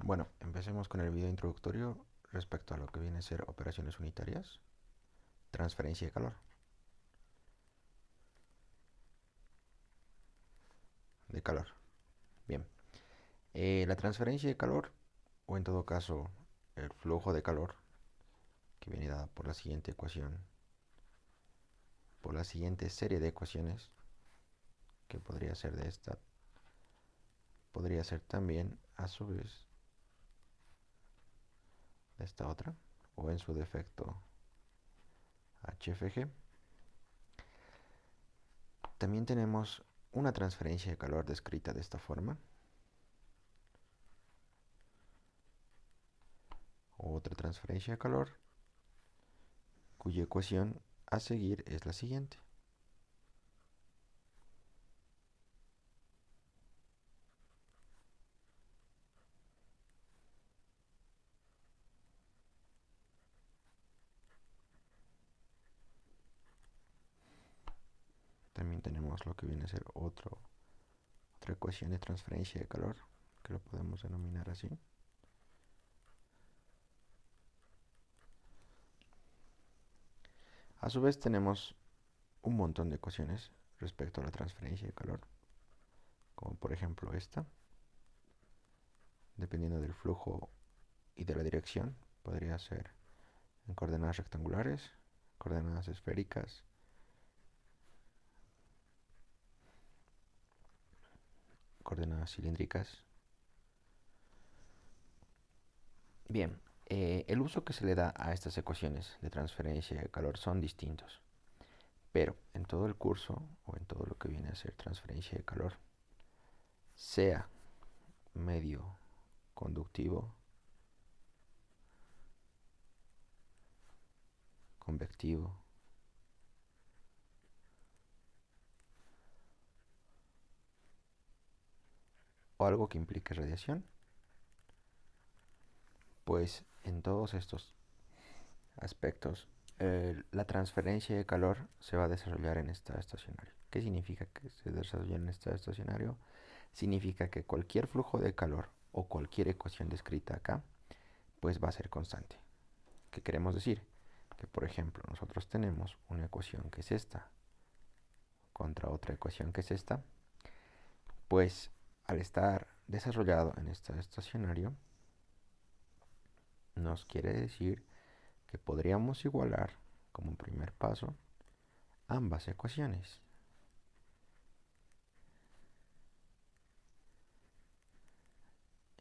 Bueno, empecemos con el video introductorio respecto a lo que viene a ser operaciones unitarias, transferencia de calor. Bien, la transferencia de calor, o en todo caso el flujo de calor, que viene dada por la siguiente ecuación, por la siguiente serie de ecuaciones, que podría ser de esta, podría ser también a su vez de esta otra, o en su defecto HFG. También tenemos una transferencia de calor descrita de esta forma. Otra transferencia de calor cuya ecuación a seguir es la siguiente. También tenemos lo que viene a ser otra ecuación de transferencia de calor, que lo podemos denominar así. A su vez tenemos un montón de ecuaciones respecto a la transferencia de calor, como por ejemplo esta, dependiendo del flujo y de la dirección, podría ser en coordenadas rectangulares, coordenadas esféricas, coordenadas cilíndricas. Bien, el uso que se le da a estas ecuaciones de transferencia de calor son distintos, pero en todo el curso o en todo lo que viene a ser transferencia de calor, sea medio conductivo, convectivo o algo que implique radiación, pues en todos estos aspectos la transferencia de calor se va a desarrollar en estado estacionario. ¿Qué significa que se desarrolla en estado estacionario? Significa que cualquier flujo de calor o cualquier ecuación descrita acá, pues va a ser constante. ¿Qué queremos decir? Que por ejemplo nosotros tenemos una ecuación que es esta contra otra ecuación que es esta, pues al estar desarrollado en estado estacionario, nos quiere decir que podríamos igualar como primer paso ambas ecuaciones.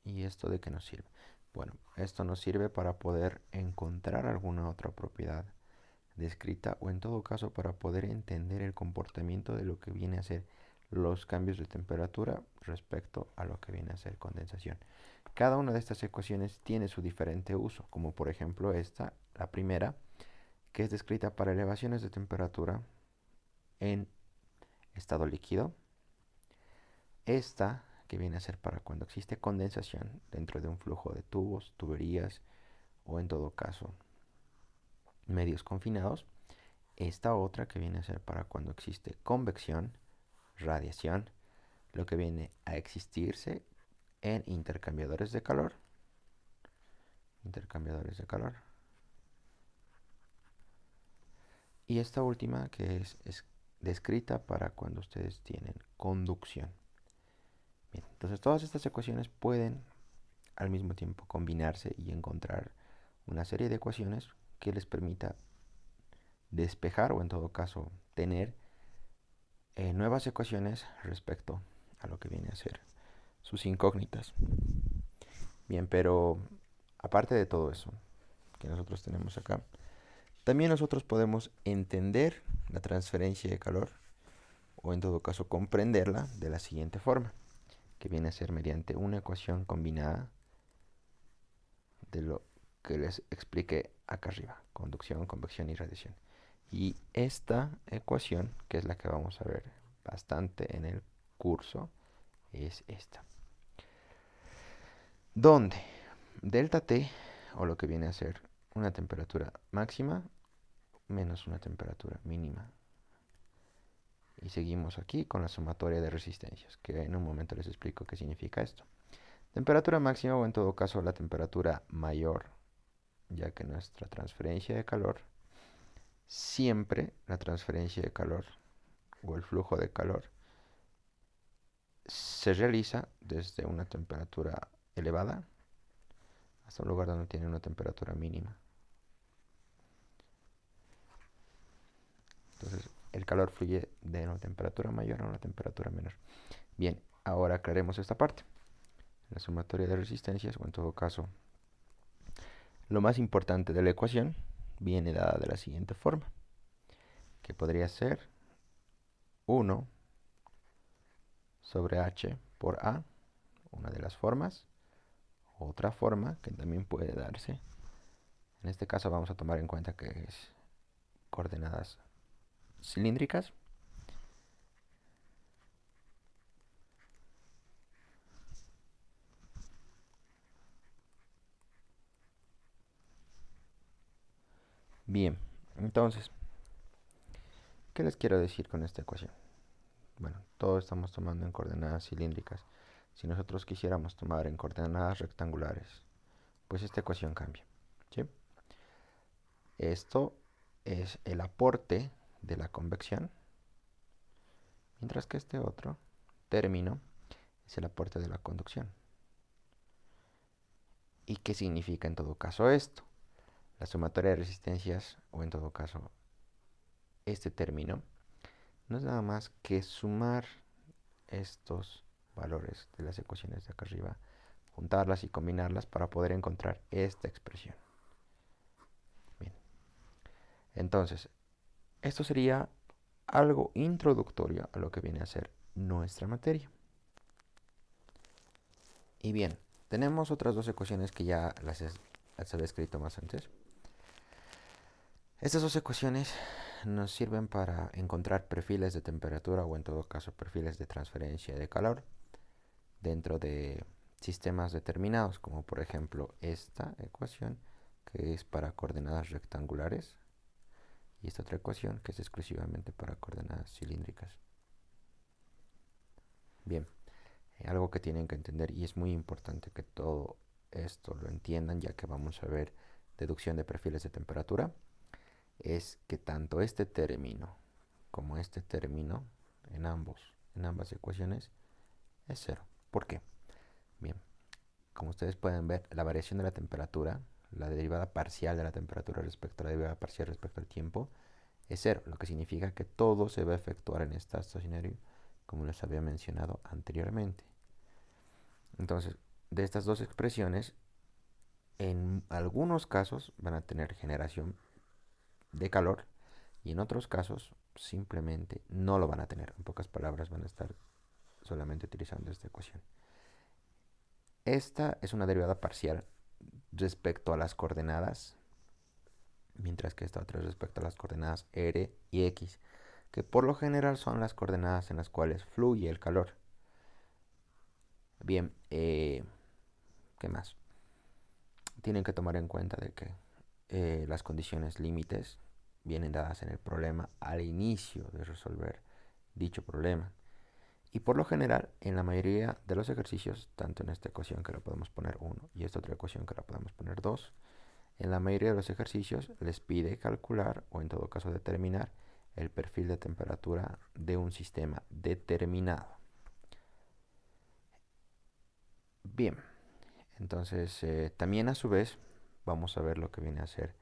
¿Y esto de qué nos sirve? Bueno, esto nos sirve para poder encontrar alguna otra propiedad descrita o en todo caso para poder entender el comportamiento de lo que viene a ser los cambios de temperatura respecto a lo que viene a ser condensación. Cada una de estas ecuaciones tiene su diferente uso, como por ejemplo esta, la primera, que es descrita para elevaciones de temperatura en estado líquido. Esta, que viene a ser para cuando existe condensación dentro de un flujo de tubos, tuberías o en todo caso medios confinados. Esta otra que viene a ser para cuando existe convección, radiación, lo que viene a existirse en intercambiadores de calor. Intercambiadores de calor. Y esta última que es descrita para cuando ustedes tienen conducción. Bien, entonces todas estas ecuaciones pueden al mismo tiempo combinarse y encontrar una serie de ecuaciones que les permita despejar o en todo caso tener nuevas ecuaciones respecto a lo que viene a ser sus incógnitas. Bien, pero aparte de todo eso que nosotros tenemos acá, también nosotros podemos entender la transferencia de calor o en todo caso comprenderla de la siguiente forma, que viene a ser mediante una ecuación combinada de lo que les expliqué acá arriba, conducción, convección y radiación. Y esta ecuación, que es la que vamos a ver bastante en el curso, es esta. Donde delta T, o lo que viene a ser una temperatura máxima menos una temperatura mínima. Y seguimos aquí con la sumatoria de resistencias, que en un momento les explico qué significa esto. Temperatura máxima o en todo caso la temperatura mayor, ya que nuestra transferencia de calor, siempre la transferencia de calor o el flujo de calor se realiza desde una temperatura elevada hasta un lugar donde tiene una temperatura mínima. Entonces el calor fluye de una temperatura mayor a una temperatura menor. Bien, ahora aclaremos esta parte. La sumatoria de resistencias, o en todo caso, lo más importante de la ecuación, viene dada de la siguiente forma, que podría ser 1 sobre H por A, una de las formas. Otra forma que también puede darse, en este caso vamos a tomar en cuenta que es coordenadas cilíndricas. Bien, entonces, ¿qué les quiero decir con esta ecuación? Bueno, todo estamos tomando en coordenadas cilíndricas. Si nosotros quisiéramos tomar en coordenadas rectangulares, pues esta ecuación cambia, ¿sí? Esto es el aporte de la convección, mientras que este otro término es el aporte de la conducción. ¿Y qué significa en todo caso esto? La sumatoria de resistencias, o en todo caso este término, no es nada más que sumar estos valores de las ecuaciones de acá arriba, juntarlas y combinarlas para poder encontrar esta expresión. Bien, entonces, esto sería algo introductorio a lo que viene a ser nuestra materia. Y bien, tenemos otras dos ecuaciones que ya las había escrito más antes. Estas dos ecuaciones nos sirven para encontrar perfiles de temperatura o en todo caso perfiles de transferencia de calor dentro de sistemas determinados, como por ejemplo esta ecuación que es para coordenadas rectangulares y esta otra ecuación que es exclusivamente para coordenadas cilíndricas. Bien, algo que tienen que entender y es muy importante que todo esto lo entiendan ya que vamos a ver deducción de perfiles de temperatura, es que tanto este término como este término en ambas ecuaciones es cero. ¿Por qué? Bien, como ustedes pueden ver, la variación de la temperatura, la derivada parcial de la temperatura respecto a la derivada parcial respecto al tiempo, es cero, lo que significa que todo se va a efectuar en estado estacionario, como les había mencionado anteriormente. Entonces, de estas dos expresiones, en algunos casos van a tener generación de calor y en otros casos simplemente no lo van a tener. En pocas palabras, van a estar solamente utilizando esta ecuación. Esta es una derivada parcial respecto a las coordenadas, mientras que esta otra es respecto a las coordenadas R y X, que por lo general son las coordenadas en las cuales fluye el calor. Bien, ¿qué más? Tienen que tomar en cuenta de que las condiciones límites vienen dadas en el problema al inicio de resolver dicho problema. Y por lo general, en la mayoría de los ejercicios, tanto en esta ecuación que la podemos poner 1 y esta otra ecuación que la podemos poner 2, en la mayoría de los ejercicios les pide calcular o en todo caso determinar el perfil de temperatura de un sistema determinado. Bien, entonces también a su vez vamos a ver lo que viene a ser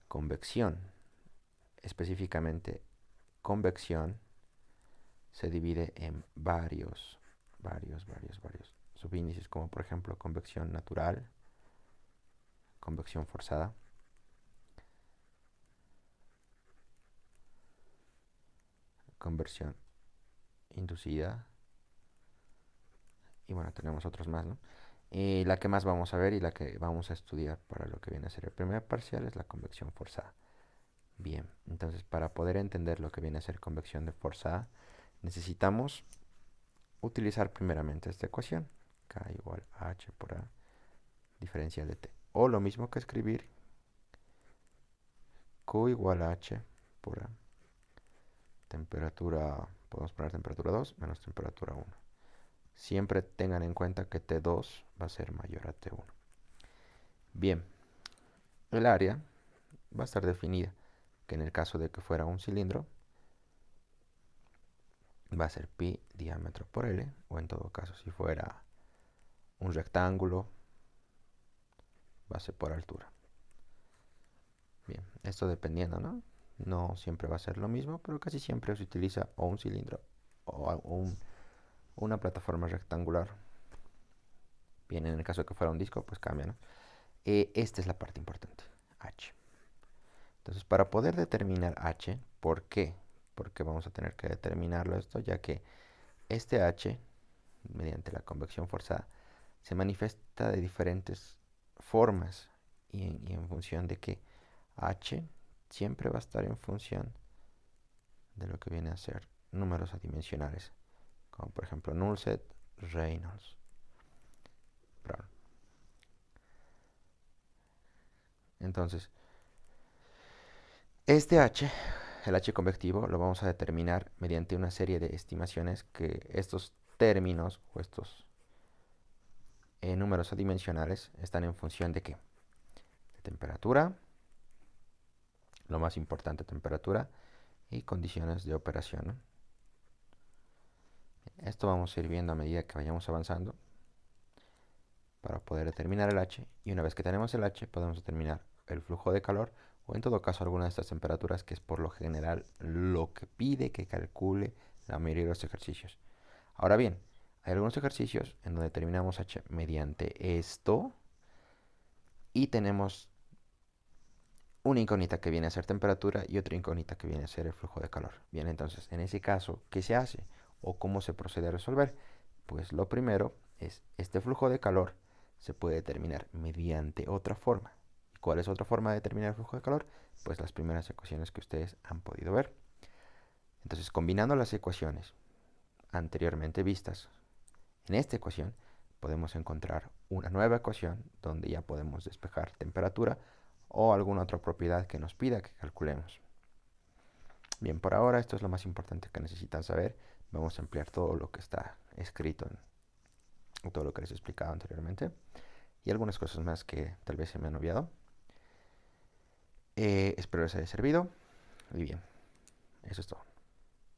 convección. Específicamente, convección se divide en varios subíndices, como por ejemplo convección natural, convección forzada, conversión inducida, y bueno, tenemos otros más, ¿no? Y la que más vamos a ver y la que vamos a estudiar para lo que viene a ser el primer parcial es la convección forzada. Bien, entonces para poder entender lo que viene a ser convección de forzada, necesitamos utilizar primeramente esta ecuación, K igual a H por A, diferencial de T. O lo mismo que escribir Q igual a H por A. Temperatura, podemos poner temperatura 2 menos temperatura 1. siempre tengan en cuenta que T2 va a ser mayor a T1. Bien, el área va a estar definida, que en el caso de que fuera un cilindro, va a ser pi diámetro por L, o en todo caso, si fuera un rectángulo, va a ser por altura. Bien, esto dependiendo, ¿no? No siempre va a ser lo mismo, pero casi siempre se utiliza o un cilindro o una plataforma rectangular. Bien, en el caso de que fuera un disco, pues cambia, ¿no? Esta es la parte importante, h. Entonces, para poder determinar h, ¿por qué? Porque vamos a tener que determinarlo esto, ya que este h, mediante la convección forzada, se manifiesta de diferentes formas y en función de que h siempre va a estar en función de lo que viene a ser números adimensionales, como por ejemplo null set, Reynolds, Brown. Entonces, este h, el h convectivo, lo vamos a determinar mediante una serie de estimaciones que estos términos o estos números adimensionales están en función de qué? De temperatura, lo más importante, temperatura y condiciones de operación, ¿no? Esto vamos a ir viendo a medida que vayamos avanzando para poder determinar el h, y una vez que tenemos el h podemos determinar el flujo de calor o en todo caso alguna de estas temperaturas, que es por lo general lo que pide que calcule la mayoría de los ejercicios. Ahora bien, hay algunos ejercicios en donde determinamos h mediante esto y tenemos una incógnita que viene a ser temperatura y otra incógnita que viene a ser el flujo de calor. Bien, entonces, en ese caso, ¿qué se hace o cómo se procede a resolver? Pues lo primero es, este flujo de calor se puede determinar mediante otra forma. ¿Y cuál es otra forma de determinar el flujo de calor? Pues las primeras ecuaciones que ustedes han podido ver. Entonces, combinando las ecuaciones anteriormente vistas, en esta ecuación podemos encontrar una nueva ecuación donde ya podemos despejar temperatura o alguna otra propiedad que nos pida que calculemos. Bien, por ahora esto es lo más importante que necesitan saber. Vamos a ampliar todo lo que está escrito en todo lo que les he explicado anteriormente y algunas cosas más que tal vez se me han olvidado. Espero les haya servido y bien, eso es todo.